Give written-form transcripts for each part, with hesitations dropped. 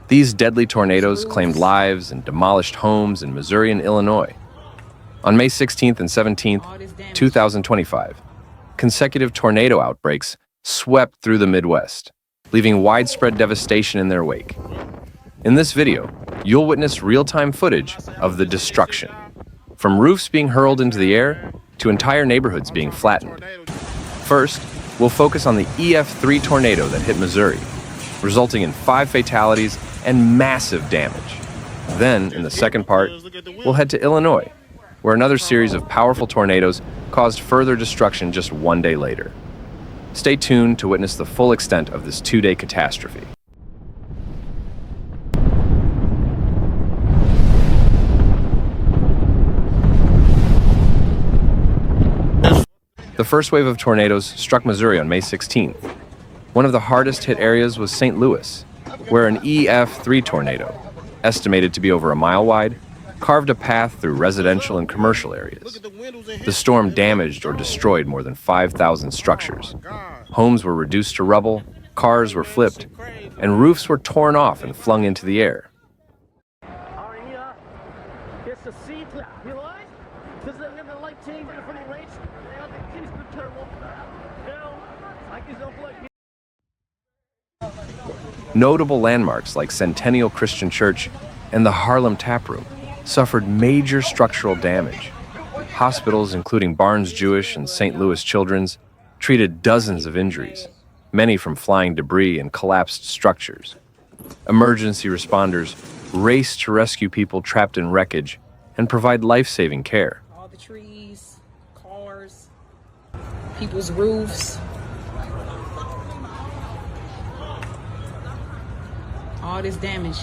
These deadly tornadoes claimed lives and demolished homes in Missouri and Illinois. On May 16th and 17th, 2025, consecutive tornado outbreaks swept through the Midwest, leaving widespread devastation in their wake. In this video, you'll witness real-time footage of the destruction, from roofs being hurled into the air to entire neighborhoods being flattened. First, we'll focus on the EF-4 tornado that hit Missouri, resulting in 5 fatalities and massive damage. Then, in the second part, we'll head to Illinois, where another series of powerful tornadoes caused further destruction just one day later. Stay tuned to witness the full extent of this 2-day catastrophe. The first wave of tornadoes struck Missouri on May 16th. One of the hardest hit areas was St. Louis, where an EF-4 tornado, estimated to be over a mile wide, carved a path through residential and commercial areas. The storm damaged or destroyed more than 5,000 structures. Homes were reduced to rubble, cars were flipped, and roofs were torn off and flung into the air. Notable landmarks like Centennial Christian Church and the Harlem Tap Room suffered major structural damage. Hospitals, including Barnes Jewish and St. Louis Children's, treated dozens of injuries, many from flying debris and collapsed structures. Emergency responders raced to rescue people trapped in wreckage and provide life-saving care. All the trees, cars, people's roofs, all this damage.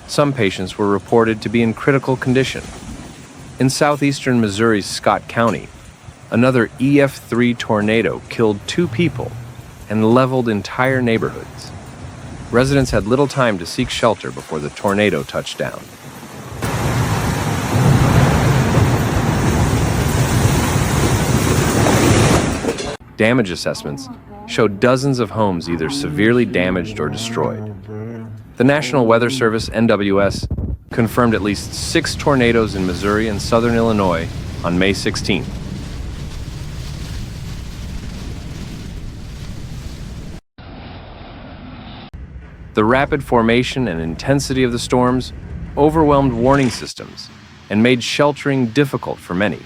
Some patients were reported to be in critical condition. In southeastern Missouri's Scott County, another EF-4 tornado killed 2 people and leveled entire neighborhoods. Residents had little time to seek shelter before the tornado touched down. Damage assessments showed dozens of homes either severely damaged or destroyed. The National Weather Service, NWS, confirmed at least 6 tornadoes in Missouri and southern Illinois on May 16th. The rapid formation and intensity of the storms overwhelmed warning systems and made sheltering difficult for many.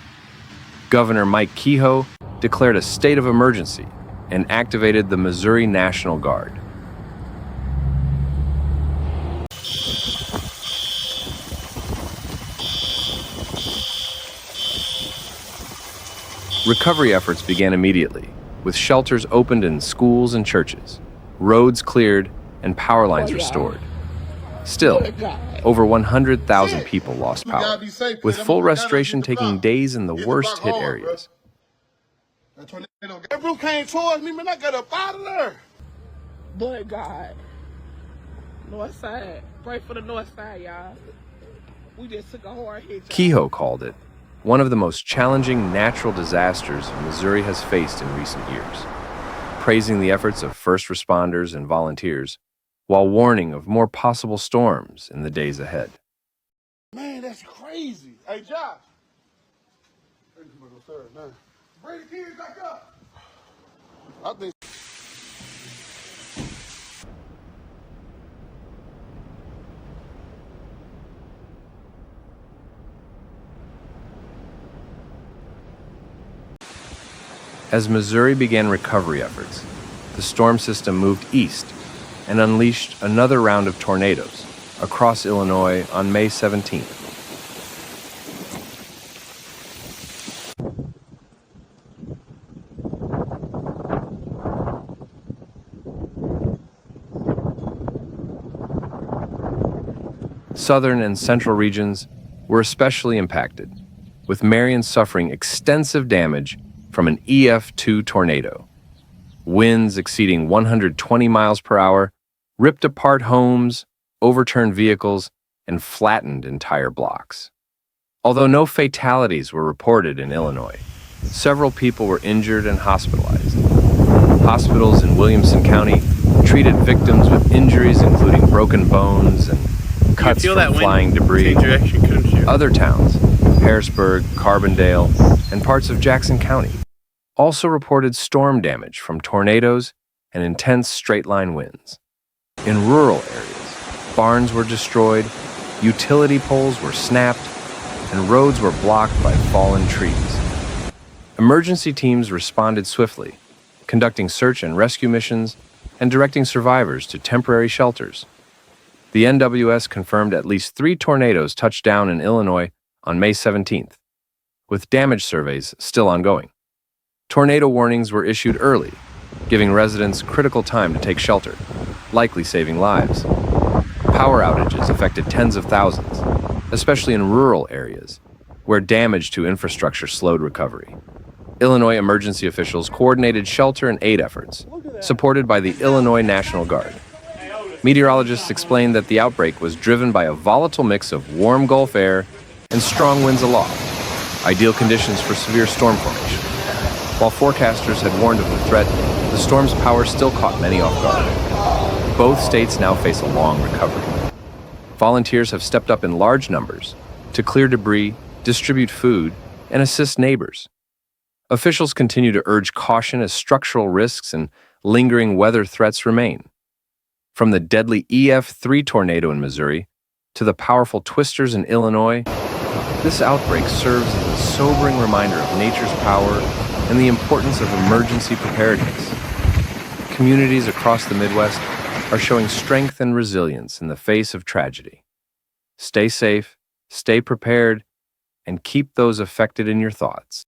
Governor Mike Kehoe declared a state of emergency and activated the Missouri National Guard. Recovery efforts began immediately, with shelters opened in schools and churches, roads cleared, and power lines restored. Still, over 100,000 people lost power, with full restoration taking days in the worst hit areas. That roof came towards me, man, I got up out of there. But God, north side, pray for the north side, y'all. We just took a hard hit. Kehoe called it one of the most challenging natural disasters Missouri has faced in recent years, praising the efforts of first responders and volunteers, while warning of more possible storms in the days ahead. Man, that's crazy. Hey, Josh. Bring the kids back up. I think. As Missouri began recovery efforts, the storm system moved east and unleashed another round of tornadoes across Illinois on May 17th. Southern and central regions were especially impacted, with Marion suffering extensive damage from an EF-4 tornado. Winds exceeding 120 miles per hour ripped apart homes, overturned vehicles, and flattened entire blocks. Although no fatalities were reported in Illinois, Several people were injured and hospitalized. Hospitals in Williamson County treated victims with injuries including broken bones and cuts from flying debris. Direction, couldn't you? Other towns, Harrisburg, Carbondale, and parts of Jackson County, also reported storm damage from tornadoes and intense straight-line winds. In rural areas, barns were destroyed, utility poles were snapped, and roads were blocked by fallen trees. Emergency teams responded swiftly, conducting search and rescue missions and directing survivors to temporary shelters. The NWS confirmed at least 3 tornadoes touched down in Illinois on May 17th, with damage surveys still ongoing. Tornado warnings were issued early, giving residents critical time to take shelter, likely saving lives. Power outages affected tens of thousands, especially in rural areas, where damage to infrastructure slowed recovery. Illinois emergency officials coordinated shelter and aid efforts, supported by the Illinois National Guard. Meteorologists explained that the outbreak was driven by a volatile mix of warm Gulf air and strong winds aloft, ideal conditions for severe storm formation. While forecasters had warned of the threat, the storm's power still caught many off guard. Both states now face a long recovery. Volunteers have stepped up in large numbers to clear debris, distribute food, and assist neighbors. Officials continue to urge caution as structural risks and lingering weather threats remain. From the deadly EF-4 tornado in Missouri to the powerful twisters in Illinois, this outbreak serves as a sobering reminder of nature's power and the importance of emergency preparedness. Communities across the Midwest are showing strength and resilience in the face of tragedy. Stay safe, stay prepared, and keep those affected in your thoughts.